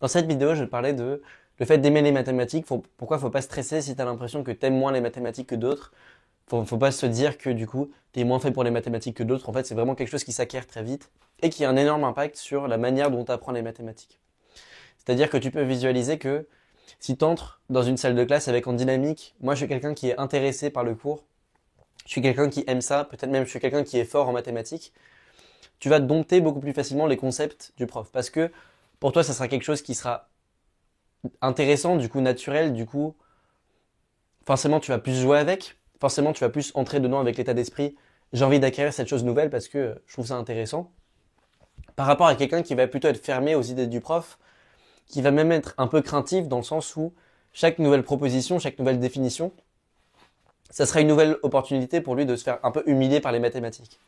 Dans cette vidéo, je parlais de le fait d'aimer les mathématiques. Pourquoi faut pas stresser si tu as l'impression que tu aimes moins les mathématiques que d'autres. Faut pas se dire que du coup, tu es moins fait pour les mathématiques que d'autres. En fait, c'est vraiment quelque chose qui s'acquiert très vite et qui a un énorme impact sur la manière dont tu apprends les mathématiques. C'est-à-dire que tu peux visualiser que si tu entres dans une salle de classe avec en dynamique, moi je suis quelqu'un qui est intéressé par le cours, je suis quelqu'un qui aime ça, peut-être même je suis quelqu'un qui est fort en mathématiques, tu vas dompter beaucoup plus facilement les concepts du prof. Parce que pour toi, ça sera quelque chose qui sera intéressant, du coup naturel, du coup forcément tu vas plus jouer avec, forcément tu vas plus entrer dedans avec l'état d'esprit. J'ai envie d'acquérir cette chose nouvelle parce que je trouve ça intéressant. Par rapport à quelqu'un qui va plutôt être fermé aux idées du prof, qui va même être un peu craintif dans le sens où chaque nouvelle proposition, chaque nouvelle définition, ça sera une nouvelle opportunité pour lui de se faire un peu humilier par les mathématiques.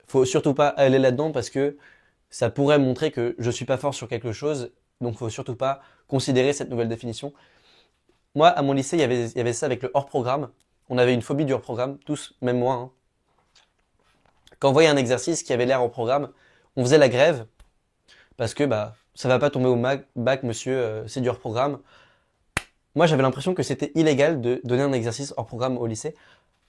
Faut surtout pas aller là-dedans parce que ça pourrait montrer que je suis pas fort sur quelque chose, donc faut surtout pas considérer cette nouvelle définition. Moi, à mon lycée, il y avait ça avec le hors-programme. On avait une phobie du hors-programme, tous, même moi, hein. Quand on voyait un exercice qui avait l'air hors programme, on faisait la grève parce que bah ça va pas tomber au bac, monsieur, c'est du hors programme. Moi, j'avais l'impression que c'était illégal de donner un exercice hors programme au lycée.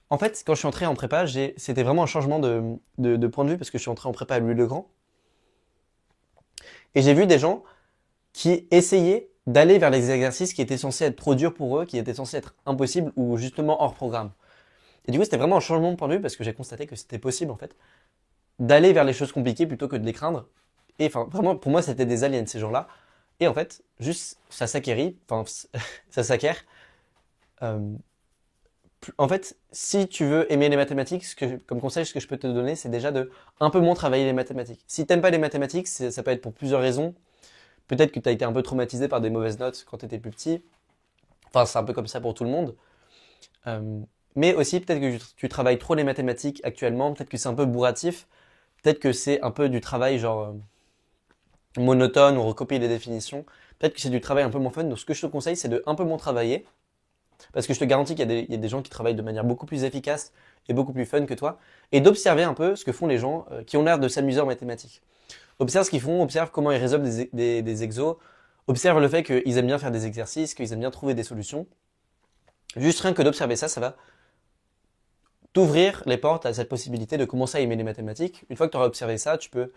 En fait, quand je suis entré en prépa, c'était vraiment un changement de point de vue parce que je suis entré en prépa à Louis-le-Grand. Et j'ai vu des gens qui essayaient d'aller vers les exercices qui étaient censés être trop durs pour eux, qui étaient censés être impossibles ou justement hors programme. Et du coup, c'était vraiment un changement de point de vue parce que j'ai constaté que c'était possible en fait d'aller vers les choses compliquées plutôt que de les craindre. Et enfin, vraiment, pour moi, c'était des aliens ces gens-là. Et en fait, juste, ça s'acquérit, enfin, ça s'acquiert. Euh, En fait, si tu veux aimer les mathématiques, comme conseil, ce que je peux te donner, c'est déjà de un peu moins travailler les mathématiques. Si t'aimes pas les mathématiques, ça peut être pour plusieurs raisons. Peut-être que tu as été un peu traumatisé par des mauvaises notes quand tu étais plus petit. Enfin, c'est un peu comme ça pour tout le monde. Euh, mais aussi, peut-être que tu travailles trop les mathématiques actuellement. Peut-être que c'est un peu bourratif. Peut-être que c'est un peu du travail genre monotone ou recopier les définitions. Peut-être que c'est du travail un peu moins fun. Donc, ce que je te conseille, c'est de un peu moins travailler. Parce que je te garantis qu'il y a des gens qui travaillent de manière beaucoup plus efficace et beaucoup plus fun que toi. Et d'observer un peu ce que font les gens qui ont l'air de s'amuser en mathématiques. Observe ce qu'ils font, observe comment ils résolvent des exos. Observe le fait qu'ils aiment bien faire des exercices, qu'ils aiment bien trouver des solutions. Juste rien que d'observer ça, ça va t'ouvrir les portes à cette possibilité de commencer à aimer les mathématiques. Une fois que tu auras observé ça, tu peux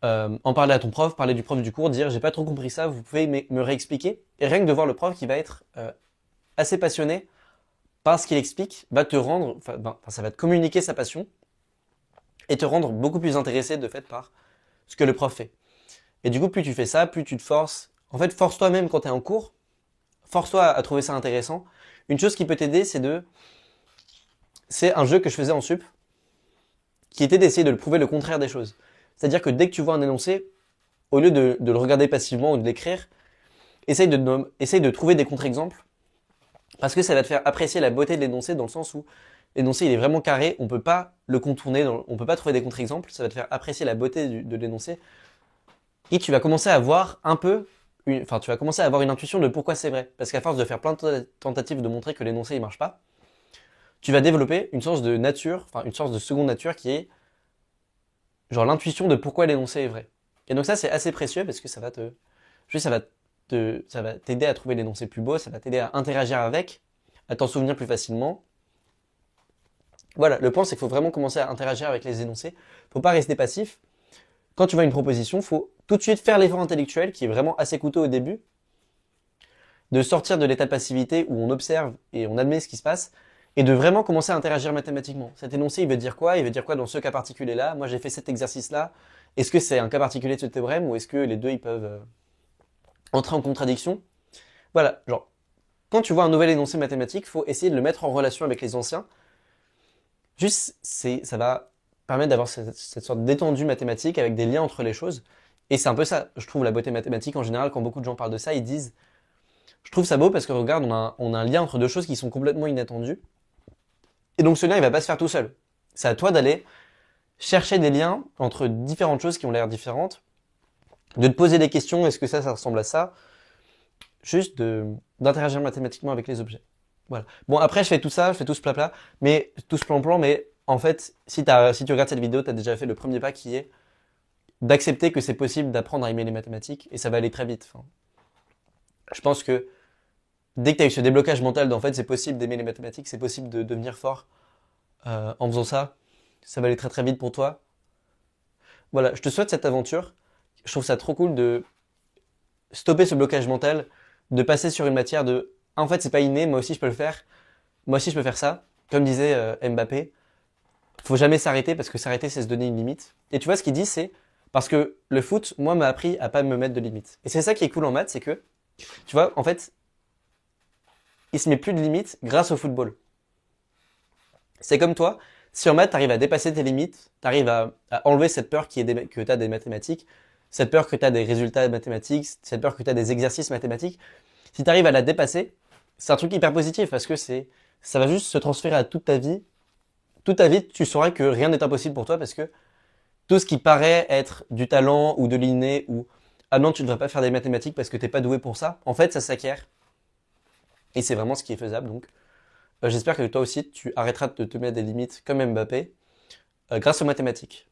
en parler à ton prof, parler du prof du cours, dire j'ai pas trop compris ça, vous pouvez me réexpliquer. Et rien que de voir le prof qui va être assez passionné par ce qu'il explique, va te rendre, ça va te communiquer sa passion et te rendre beaucoup plus intéressé de fait par ce que le prof fait. Et du coup, plus tu fais ça, plus tu te forces. En fait, force-toi même quand tu es en cours, force-toi à trouver ça intéressant. Une chose qui peut t'aider, c'est un jeu que je faisais en sup, qui était d'essayer de le prouver le contraire des choses. C'est-à-dire que dès que tu vois un énoncé, au lieu de le regarder passivement ou de l'écrire, essaye de trouver des contre-exemples, parce que ça va te faire apprécier la beauté de l'énoncé dans le sens où l'énoncé il est vraiment carré, on peut pas le contourner, on peut pas trouver des contre-exemples, ça va te faire apprécier la beauté de l'énoncé, et tu vas commencer à avoir un peu, tu vas commencer à avoir une intuition de pourquoi c'est vrai, parce qu'à force de faire plein de tentatives de montrer que l'énoncé il marche pas, tu vas développer une sorte de nature, enfin une sorte de seconde nature qui est genre l'intuition de pourquoi l'énoncé est vrai. Et donc ça c'est assez précieux parce que ça va t'aider à trouver l'énoncé plus beau, ça va t'aider à interagir avec, à t'en souvenir plus facilement. Voilà, le point c'est qu'il faut vraiment commencer à interagir avec les énoncés. Faut pas rester passif. Quand tu vois une proposition, faut tout de suite faire l'effort intellectuel qui est vraiment assez coûteux au début, de sortir de l'état de passivité où on observe et on admet ce qui se passe, et de vraiment commencer à interagir mathématiquement. Cet énoncé, il veut dire quoi? Il veut dire quoi dans ce cas particulier-là? Moi, j'ai fait cet exercice-là. Est-ce que c'est un cas particulier de ce théorème ou est-ce que les deux, ils peuvent entrer en contradiction? Voilà, genre, quand tu vois un nouvel énoncé mathématique, faut essayer de le mettre en relation avec les anciens. Juste, ça va permettre d'avoir cette sorte d'étendue mathématique avec des liens entre les choses. Et c'est un peu ça, je trouve, la beauté mathématique en général, quand beaucoup de gens parlent de ça, ils disent, je trouve ça beau parce que regarde, on a un lien entre deux choses qui sont complètement inattendues. Et donc ce lien, il va pas se faire tout seul. C'est à toi d'aller chercher des liens entre différentes choses qui ont l'air différentes, de te poser des questions, est-ce que ça ressemble à ça, juste d'interagir mathématiquement avec les objets. Voilà. Bon, après, je fais tout ça, je fais tout ce blabla, mais tout ce plan-plan, mais en fait, si tu regardes cette vidéo, tu as déjà fait le premier pas qui est d'accepter que c'est possible d'apprendre à aimer les mathématiques et ça va aller très vite. Enfin, je pense que dès que tu as eu ce déblocage mental d'en fait c'est possible d'aimer les mathématiques, c'est possible de devenir fort en faisant ça, ça va aller très très vite pour toi. Voilà, je te souhaite cette aventure. Je trouve ça trop cool de stopper ce blocage mental, de passer sur une matière de ah, en fait c'est pas inné, moi aussi je peux le faire, moi aussi je peux faire ça. Comme disait Mbappé, faut jamais s'arrêter parce que s'arrêter c'est se donner une limite. Et tu vois ce qu'il dit c'est parce que le foot moi m'a appris à pas me mettre de limites. Et c'est ça qui est cool en maths, c'est que tu vois en fait il se met plus de limites grâce au football. C'est comme toi, si en maths t'arrives à dépasser tes limites, t'arrives à enlever cette peur que t'as des mathématiques, cette peur que t'as des résultats mathématiques, cette peur que t'as des exercices mathématiques, si t'arrives à la dépasser, c'est un truc hyper positif parce que ça va juste se transférer à toute ta vie. Toute ta vie, tu sauras que rien n'est impossible pour toi parce que tout ce qui paraît être du talent ou de l'inné ou ah non, tu ne devrais pas faire des mathématiques parce que t'es pas doué pour ça, en fait, ça s'acquiert. Et c'est vraiment ce qui est faisable. Donc, j'espère que toi aussi, tu arrêteras de te mettre des limites comme Mbappé grâce aux mathématiques.